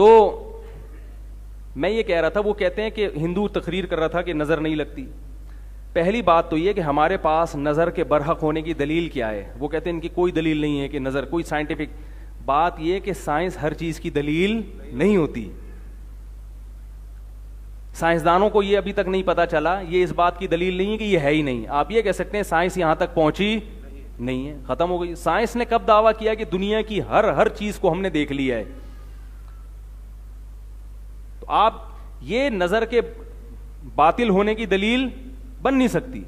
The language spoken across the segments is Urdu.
تو میں یہ کہہ رہا تھا, وہ کہتے ہیں کہ ہندو تقریر کر رہا تھا کہ نظر نہیں لگتی. پہلی بات تو یہ کہ ہمارے پاس نظر کے برحق ہونے کی دلیل کیا ہے. وہ کہتے ہیں ان کی کوئی دلیل نہیں ہے کہ نظر, کوئی سائنٹیفک بات یہ کہ سائنس ہر چیز کی دلیل نہیں ہوتی. سائنسدانوں کو یہ ابھی تک نہیں پتا چلا, یہ اس بات کی دلیل نہیں ہے کہ یہ ہے ہی نہیں. آپ یہ کہہ سکتے ہیں سائنس یہاں تک پہنچی نہیں ہے, ختم ہو گئی. سائنس نے کب دعویٰ کیا کہ دنیا کی ہر چیز کو ہم نے دیکھ لیا ہے؟ تو آپ یہ نظر کے باطل ہونے کی دلیل بن نہیں سکتی.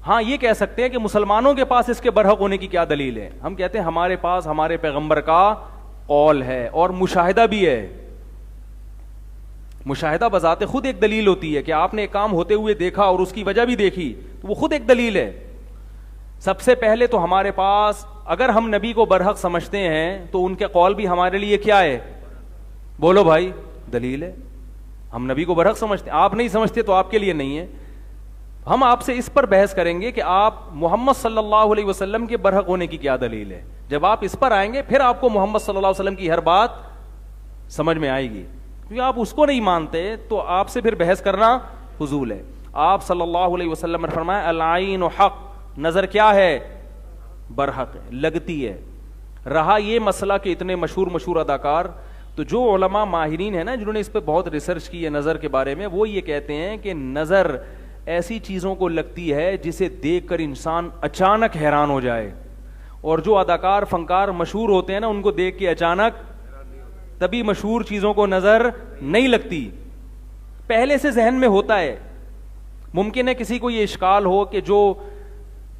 ہاں یہ کہہ سکتے ہیں کہ مسلمانوں کے پاس اس کے برحق ہونے کی کیا دلیل ہے. ہم کہتے ہیں ہمارے پاس ہمارے پیغمبر کا قول ہے اور مشاہدہ بھی ہے. مشاہدہ بذات خود ایک دلیل ہوتی ہے کہ آپ نے ایک کام ہوتے ہوئے دیکھا اور اس کی وجہ بھی دیکھی, تو وہ خود ایک دلیل ہے. سب سے پہلے تو ہمارے پاس, اگر ہم نبی کو برحق سمجھتے ہیں تو ان کے قول بھی ہمارے لیے کیا ہے؟ بولو بھائی, دلیل ہے. ہم نبی کو برحق سمجھتے ہیں, آپ نہیں سمجھتے تو آپ کے لیے نہیں ہے. ہم آپ سے اس پر بحث کریں گے کہ آپ محمد صلی اللہ علیہ وسلم کے برحق ہونے کی کیا دلیل ہے. جب آپ اس پر آئیں گے پھر آپ کو محمد صلی اللہ علیہ وسلم کی ہر بات سمجھ میں آئے گی. کیونکہ آپ اس کو نہیں مانتے تو آپ سے پھر بحث کرنا فضول ہے. آپ صلی اللہ علیہ وسلم نے فرمایا العین حق, نظر کیا ہے؟ برحق ہے, لگتی ہے. رہا یہ مسئلہ کہ اتنے مشہور اداکار, تو جو علماء ماہرین ہیں نا جنہوں نے اس پہ بہت ریسرچ کی ہے نظر کے بارے میں, وہ یہ کہتے ہیں کہ نظر ایسی چیزوں کو لگتی ہے جسے دیکھ کر انسان اچانک حیران ہو جائے. اور جو اداکار فنکار مشہور ہوتے ہیں نا, ان کو دیکھ کے اچانک تبھی مشہور چیزوں کو نظر نہیں لگتی, پہلے سے ذہن میں ہوتا ہے. ممکن ہے کسی کو یہ اشکال ہو کہ جو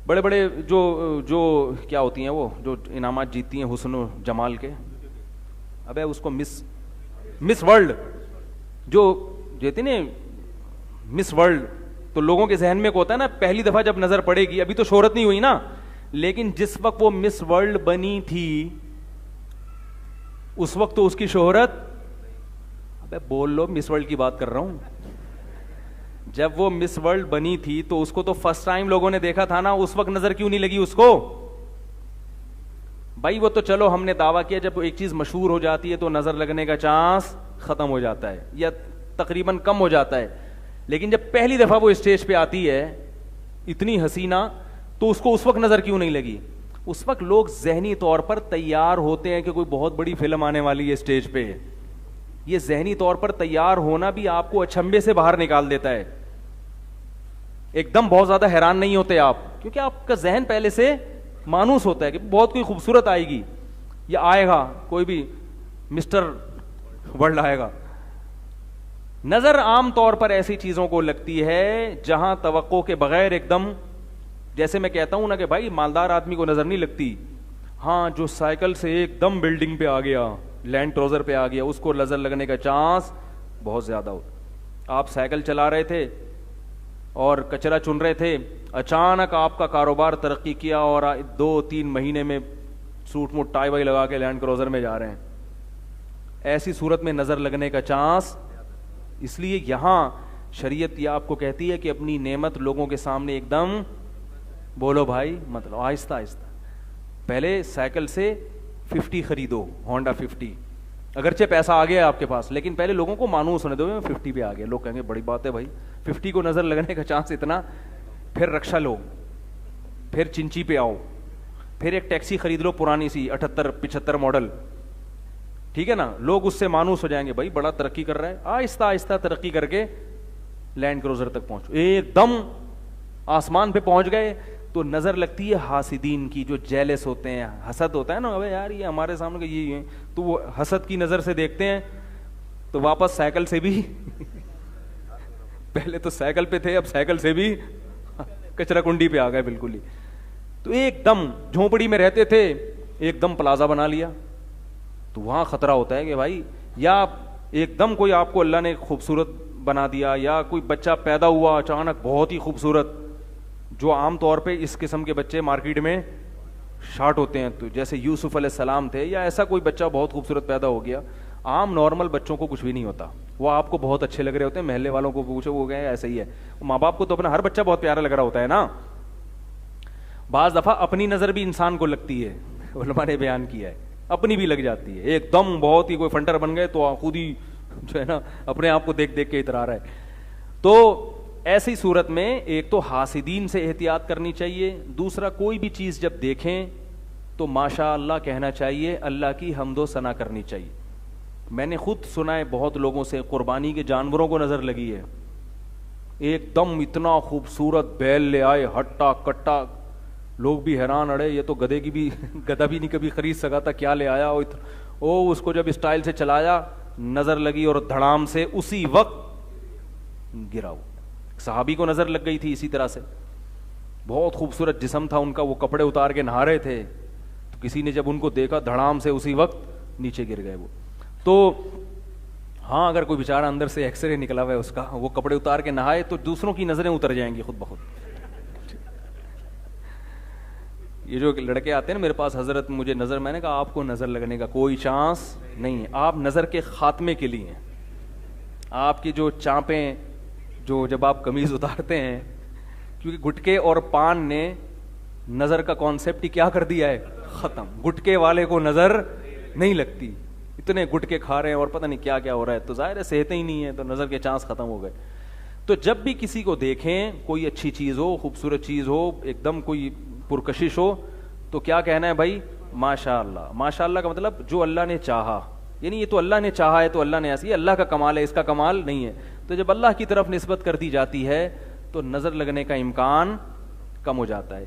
بڑے بڑے جو کیا ہوتی ہیں وہ جو انعامات جیتتی ہیں حسن و جمال کے, ابے اس کو مس ورلڈ جو جیتے نا مس ورلڈ, تو لوگوں کے ذہن میں کو ہوتا ہے نا پہلی دفعہ جب نظر پڑے گی, ابھی تو شہرت نہیں ہوئی نا, لیکن جس وقت وہ مس ورلڈ بنی تھی اس وقت تو اس کی شہرت, ابے بول لو مس ورلڈ کی بات کر رہا ہوں. جب وہ مس ورلڈ بنی تھی تو اس کو تو فرسٹ ٹائم لوگوں نے دیکھا تھا نا, اس وقت نظر کیوں نہیں لگی اس کو؟ بھائی وہ تو چلو ہم نے دعویٰ کیا جب ایک چیز مشہور ہو جاتی ہے تو نظر لگنے کا چانس ختم ہو جاتا ہے یا تقریباً کم ہو جاتا ہے. لیکن جب پہلی دفعہ وہ اسٹیج پہ آتی ہے اتنی حسینہ, تو اس کو اس وقت نظر کیوں نہیں لگی؟ اس وقت لوگ ذہنی طور پر تیار ہوتے ہیں کہ کوئی بہت بڑی فلم آنے والی ہے اسٹیج پہ. یہ ذہنی طور پر تیار ہونا بھی آپ کو اچھمبے سے باہر نکال دیتا ہے. ایک دم بہت زیادہ حیران نہیں ہوتے آپ, کیونکہ آپ کا ذہن پہلے سے مانوس ہوتا ہے کہ بہت کوئی خوبصورت آئے گی یا آئے گا, کوئی بھی مسٹر ورلڈ آئے گا. نظر عام طور پر ایسی چیزوں کو لگتی ہے جہاں توقع کے بغیر ایک دم, جیسے میں کہتا ہوں نا کہ بھائی مالدار آدمی کو نظر نہیں لگتی, ہاں جو سائیکل سے ایک دم بلڈنگ پہ آ گیا, لینڈ کروزر پہ آ گیا, اس کو نظر لگنے کا چانس بہت زیادہ ہوتا. آپ سائیکل چلا رہے تھے اور کچرا چن رہے تھے, اچانک آپ کا کاروبار ترقی کیا اور 2-3 مہینے میں سوٹ موٹ ٹائی وائی لگا کے لینڈ کروزر میں جا رہے ہیں. ایسی صورت میں نظر لگنے کا چانس, اس لیے یہاں شریعت یہ آپ کو کہتی ہے کہ اپنی نعمت لوگوں کے سامنے ایک دم, بولو بھائی مطلب آہستہ آہستہ, پہلے سائیکل سے 50 خریدو, ہونڈا 50, اگرچہ پیسہ آ گیا آپ کے پاس, لیکن پہلے لوگوں کو مانوس ہونے دو میں 50 پہ آ گیا. لوگ کہیں گے بڑی بات ہے بھائی 50 کو نظر لگنے کا چانس اتنا, پھر رکشا لو, پھر چنچی پہ آؤ, پھر ایک ٹیکسی خرید لو پرانی سی 78-75 ماڈل, ٹھیک ہے نا, لوگ اس سے مانوس ہو جائیں گے بھائی بڑا ترقی کر رہا ہے. آہستہ آہستہ ترقی کر کے لینڈ کروزر تک پہنچو, ایک دم آسمان پہ پہنچ گئے تو نظر لگتی ہے حاسدین کی, جو جیلس ہوتے ہیں, حسد ہوتا ہے نا, ابے یار یہ ہمارے سامنے یہ ہے, تو وہ حسد کی نظر سے دیکھتے ہیں تو واپس سائیکل سے بھی پہلے تو سائیکل پہ تھے, اب سائیکل سے بھی کچرا کنڈی پہ آ گئے بالکل ہی. تو ایک دم جھونپڑی میں رہتے تھے, ایک دم پلازا بنا لیا, تو وہاں خطرہ ہوتا ہے کہ بھائی یا ایک دم کوئی آپ کو اللہ نے خوبصورت بنا دیا, یا کوئی بچہ پیدا ہوا اچانک بہت ہی خوبصورت, جو عام طور پہ اس قسم کے بچے مارکیٹ میں شارٹ ہوتے ہیں, تو جیسے یوسف علیہ السلام تھے, یا ایسا کوئی بچہ بہت خوبصورت پیدا ہو گیا. عام نارمل بچوں کو کچھ بھی نہیں ہوتا, وہ آپ کو بہت اچھے لگ رہے ہوتے ہیں, محلے والوں کو پوچھو وہ گئے ایسا ہی ہے, ماں باپ کو تو اپنا ہر بچہ بہت پیارا لگ رہا ہوتا ہے نا. بعض دفعہ اپنی نظر بھی انسان کو لگتی ہے, علماء نے بیان کیا ہے اپنی بھی لگ جاتی ہے, ایک دم بہت ہی کوئی فنٹر بن گئے تو خود ہی جو ہے نا اپنے آپ کو دیکھ دیکھ کے اترا رہا ہے. تو ایسی صورت میں ایک تو حاسدین سے احتیاط کرنی چاہیے, دوسرا کوئی بھی چیز جب دیکھیں تو ماشاء اللہ کہنا چاہیے, اللہ کی حمد و ثنا کرنی چاہیے. میں نے خود سنا ہے بہت لوگوں سے, قربانی کے جانوروں کو نظر لگی ہے, ایک دم اتنا خوبصورت بیل لے آئے ہٹا کٹا, لوگ بھی حیران, اڑے یہ تو گدھے کی بھی گدھا بھی نہیں کبھی خرید سکا تھا, کیا لے آیا, اس کو جب اسٹائل سے چلایا نظر لگی اور دھڑام سے اسی وقت گرا. صحابی کو نظر لگ گئی تھی اسی طرح سے, بہت خوبصورت جسم تھا ان کا, وہ کپڑے اتار کے نہا رہے تھے, تو کسی نے جب ان کو دیکھا دھڑام سے اسی وقت نیچے گر گئے وہ. تو ہاں اگر کوئی بیچارہ اندر سے ایکس رے نکلا ہوا ہے اس کا, وہ کپڑے اتار کے نہائے تو دوسروں کی نظریں اتر جائیں گی خود بخود. یہ جو لڑکے آتے ہیں نا میرے پاس, حضرت مجھے نظر, میں نے کہا آپ کو نظر لگنے کا کوئی چانس نہیں ہے, آپ نظر کے خاتمے کے لیے ہیں. آپ کی جو چانپیں, جو جب آپ قمیض اتارتے ہیں, کیونکہ گٹکے اور پان نے نظر کا کانسیپٹ ہی کیا کر دیا ہے, ختم. گٹکے والے کو نظر نہیں لگتی, اتنے گٹکے کھا رہے ہیں اور پتہ نہیں کیا کیا ہو رہا ہے, تو ظاہر ہے صحتیں ہی نہیں ہے, تو نظر کے چانس ختم ہو گئے. تو جب بھی کسی کو دیکھیں, کوئی اچھی چیز ہو, خوبصورت چیز ہو, ایک دم کوئی پرکشش ہو, تو کیا کہنا ہے بھائی, ماشاء اللہ. ماشاء اللہ کا مطلب جو اللہ نے چاہا, یعنی یہ تو اللہ نے چاہا ہے تو اللہ نے ایسی, اللہ کا کمال ہے, اس کا کمال نہیں ہے. تو جب اللہ کی طرف نسبت کر دی جاتی ہے تو نظر لگنے کا امکان کم ہو جاتا ہے.